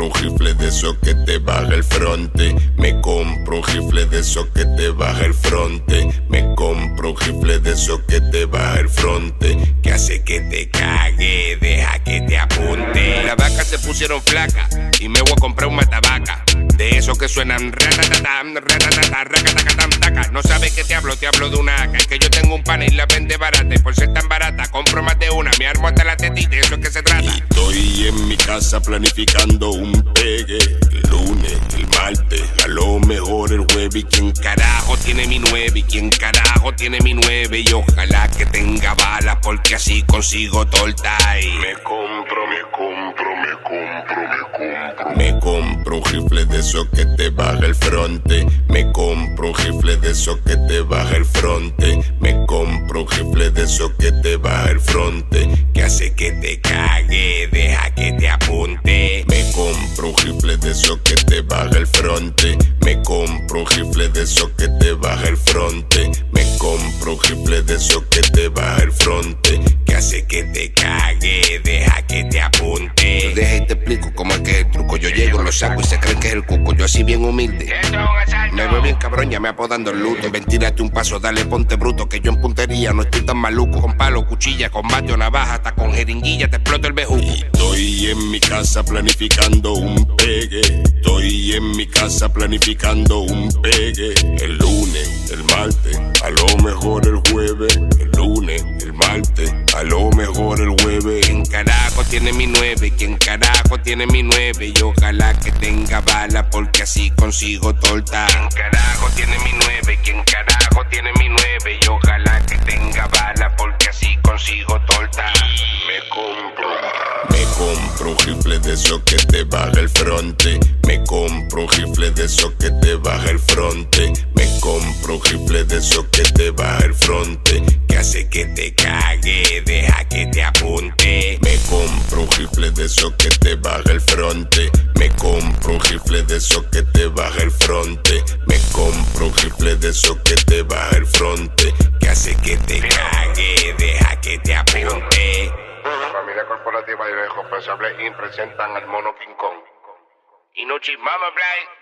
compro un rifle de esos que te baja el fronte. Me compro un rifle de esos que te baja el fronte. Me compro un rifle de esos que te baja el fronte. Que hace que te cague, deja que te apunte. Las vacas se pusieron flacas y me voy a comprar un matabaca. De esos que suenan ratatatam, ratatatam, racatacatam, taca. No sabes que te hablo de una AK. Es que yo tengo un pana y la vende barata. Y por ser tan barata, compro más de una. Me armo hasta la tetita, de eso es que se trata. Y estoy en mi casa planificando un pegue. El lunes, el martes, a lo mejor el jueves. ¿Y quién Carajo tiene mi 9 y quién carajo tiene mi 9. Y ojalá que tenga balas porque así consigo torta. Me compro un rifle de esos que te baja el fronte. Me compro un rifle de esos que te baja el fronte. Me compro un rifle de esos que te baja el fronte. Que hace que te cague, deja que te apunte. Me compro un rifle de esos que te baja el fronte. Me compro un rifle de esos que te baja el fronte. Me compro un rifle de esos que te baja el fronte. Que hace que te cague, deja que te apunte. Deja y te explico cómo es que es el truco. Yo llego, lo saco y se creen que es el cuco. Yo así bien humilde. Me veo bien cabrón, ya me apodando el luto. Ventírate un paso, dale, ponte bruto. Que yo en puntería no estoy tan maluco. Con palo, cuchilla, combate o navaja, hasta con jeringuilla te exploto el bejuco. Y estoy en mi casa planificando un pegue. Estoy en mi casa planificando un pegue. El lunes, el martes, a lo mejor el jueves. El lunes, el martes, a lo mejor el jueves. ¿Quién carajo tiene mi 9? ¿Quién carajo tiene mi 9? Y ojalá que tenga bala porque así consigo torta. ¿Quién carajo tiene mi 9? ¿Quién carajo tiene mi 9? Y ojalá que tenga bala porque así consigo torta. Me compro un rifle de esos que te baja el fronte. Me compro un rifle de esos que te baja el fronte. Me compro un rifle de esos que te baja el fronte. Que hace que te cague, deja que te apunte. Me compro un rifle de esos que te baja el fronte. Me compro un rifle de esos que te baja el fronte. Me compro un rifle de esos que te baja el fronte. Que hace que te cague, deja que te apunte. La familia corporativa y el responsable presentan al mono King Kong. Y no chismamos, Brian.